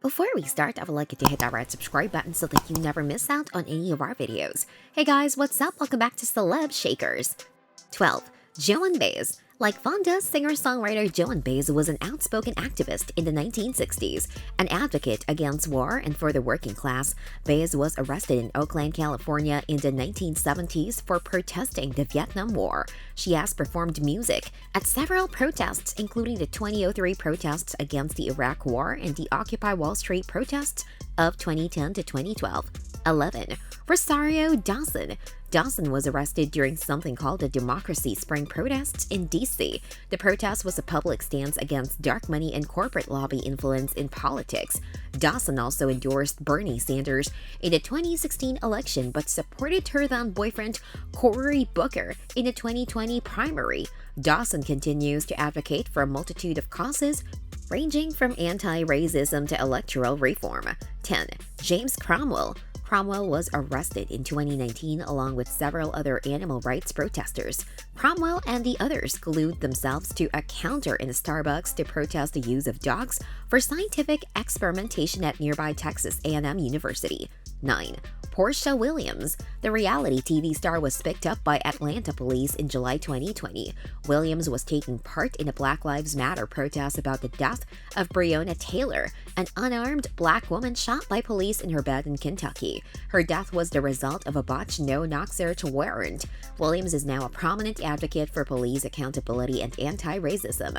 Before we start, I would like you to hit that red subscribe button so that you never miss out on any of our videos. Hey guys, what's up? Welcome back to Celeb Shakers. 12. Joan Baez. Like Fonda, singer-songwriter Joan Baez was an outspoken activist in the 1960s, an advocate against war and for the working class. Baez was arrested in Oakland, California in the 1970s for protesting the Vietnam War. She has performed music at several protests, including the 2003 protests against the Iraq War and the Occupy Wall Street protests of 2010 to 2012. 11. Rosario Dawson. Dawson was arrested during something called the Democracy Spring protests in D.C. The protest was a public stance against dark money and corporate lobby influence in politics. Dawson also endorsed Bernie Sanders in the 2016 election but supported her then-boyfriend Cory Booker in the 2020 primary. Dawson continues to advocate for a multitude of causes, ranging from anti-racism to electoral reform. 10. James Cromwell. Cromwell was arrested in 2019 along with several other animal rights protesters. Cromwell and the others glued themselves to a counter in a Starbucks to protest the use of dogs for scientific experimentation at nearby Texas A&M University. 9. Porsha Williams. The reality TV star was picked up by Atlanta police in July 2020. Williams was taking part in a Black Lives Matter protest about the death of Breonna Taylor, an unarmed black woman shot by police in her bed in Kentucky. Her death was the result of a botched no-knock search warrant. Williams is now a prominent advocate for police accountability and anti-racism.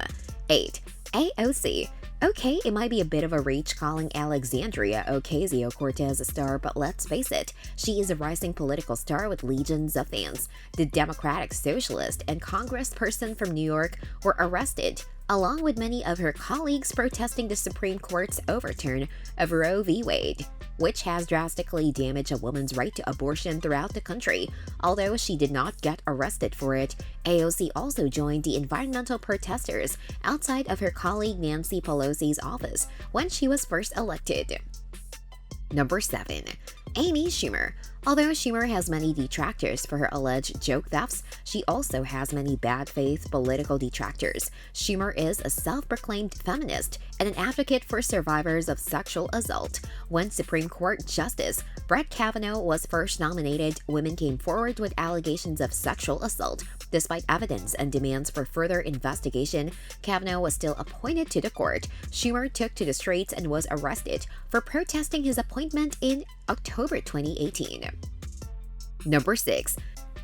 8. AOC. Okay, it might be a bit of a reach calling Alexandria Ocasio-Cortez a star, but let's face it, she is a rising political star with legions of fans. The Democratic Socialist and congressperson from New York were arrested, along with many of her colleagues protesting the Supreme Court's overturn of Roe v. Wade, which has drastically damaged a woman's right to abortion throughout the country. Although she did not get arrested for it, AOC also joined the environmental protesters outside of her colleague Nancy Pelosi's office when she was first elected. Number 7. Amy Schumer. Although Schumer has many detractors for her alleged joke thefts, she also has many bad faith political detractors. Schumer is a self-proclaimed feminist and an advocate for survivors of sexual assault. When Supreme Court Justice Brett Kavanaugh was first nominated, women came forward with allegations of sexual assault. Despite evidence and demands for further investigation, Kavanaugh was still appointed to the court. Schumer took to the streets and was arrested for protesting his appointment in October 2018. Number 6.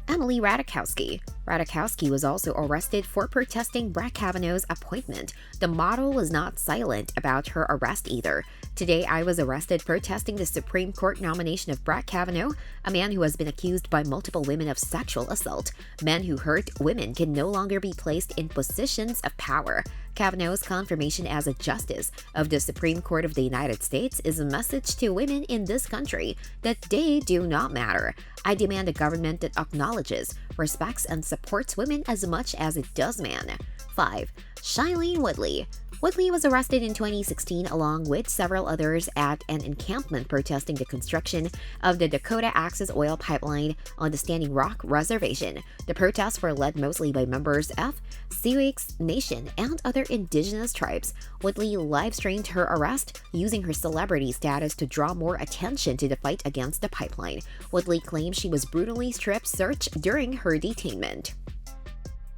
Emily Ratajkowski. Ratajkowski was also arrested for protesting Brett Kavanaugh's appointment. The model was not silent about her arrest either. Today, I was arrested protesting the Supreme Court nomination of Brett Kavanaugh, a man who has been accused by multiple women of sexual assault. Men who hurt women can no longer be placed in positions of power. Kavanaugh's confirmation as a justice of the Supreme Court of the United States is a message to women in this country that they do not matter. I demand a government that acknowledges, respects, and supports women as much as it does men. 5. Shailene Woodley. Woodley was arrested in 2016 along with several others at an encampment protesting the construction of the Dakota Access Oil Pipeline on the Standing Rock Reservation. The protests were led mostly by members of Sioux Nation and other indigenous tribes. Woodley live-streamed her arrest, using her celebrity status to draw more attention to the fight against the pipeline. Woodley claims she was brutally strip-searched during her detainment.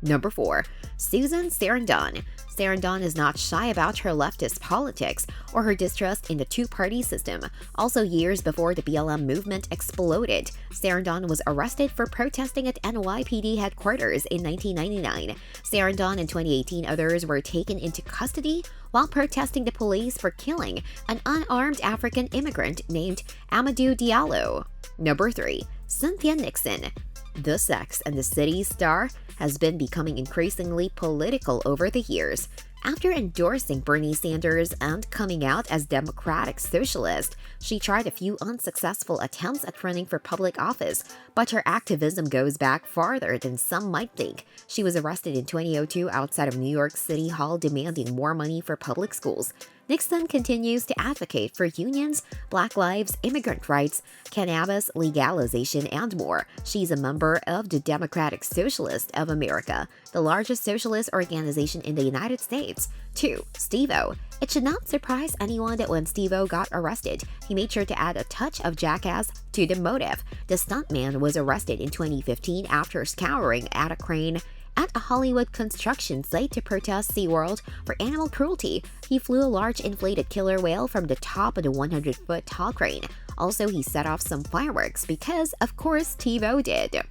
Number 4. Susan Sarandon. Sarandon is not shy about her leftist politics or her distrust in the two-party system. Also, years before the BLM movement exploded, Sarandon was arrested for protesting at NYPD headquarters in 1999. Sarandon and 2018 others were taken into custody while protesting the police for killing an unarmed African immigrant named Amadou Diallo. Number 3. Cynthia Nixon. The Sex and the City star has been becoming increasingly political over the years. After endorsing Bernie Sanders and coming out as Democratic Socialist, she tried a few unsuccessful attempts at running for public office, but her activism goes back farther than some might think. She was arrested in 2002 outside of New York City Hall demanding more money for public schools. Nixon continues to advocate for unions, Black lives, immigrant rights, cannabis legalization, and more. She's a member of the Democratic Socialists of America, the largest socialist organization in the United States. 2. Steve-O. It should not surprise anyone that when Steve-O got arrested, he made sure to add a touch of jackass to the motive. The stuntman was arrested in 2015 after scouring at a crane at a Hollywood construction site to protest SeaWorld for animal cruelty. He flew a large inflated killer whale from the top of the 100-foot tall crane. Also, he set off some fireworks because, of course, Steve-O did.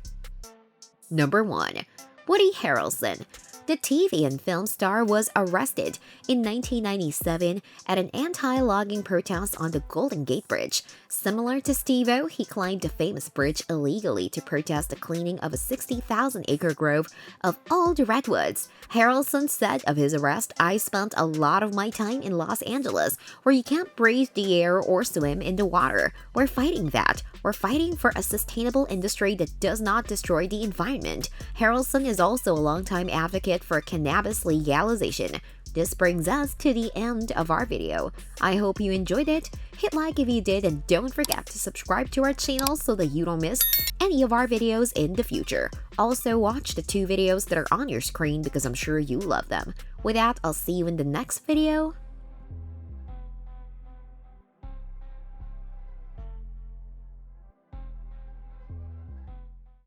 Number 1. Woody Harrelson. The TV and film star was arrested in 1997 at an anti-logging protest on the Golden Gate Bridge. Similar to Steve-O, he climbed the famous bridge illegally to protest the cleaning of a 60,000-acre grove of old redwoods. Harrelson said of his arrest, "I spent a lot of my time in Los Angeles, where you can't breathe the air or swim in the water. We're fighting that. We're fighting for a sustainable industry that does not destroy the environment." Harrelson is also a longtime advocate for cannabis legalization. This brings us to the end of our video. I hope you enjoyed it. Hit like if you did, and don't forget to subscribe to our channel so that you don't miss any of our videos in the future. Also, watch the 2 videos that are on your screen because I'm sure you love them. With that, I'll see you in the next video.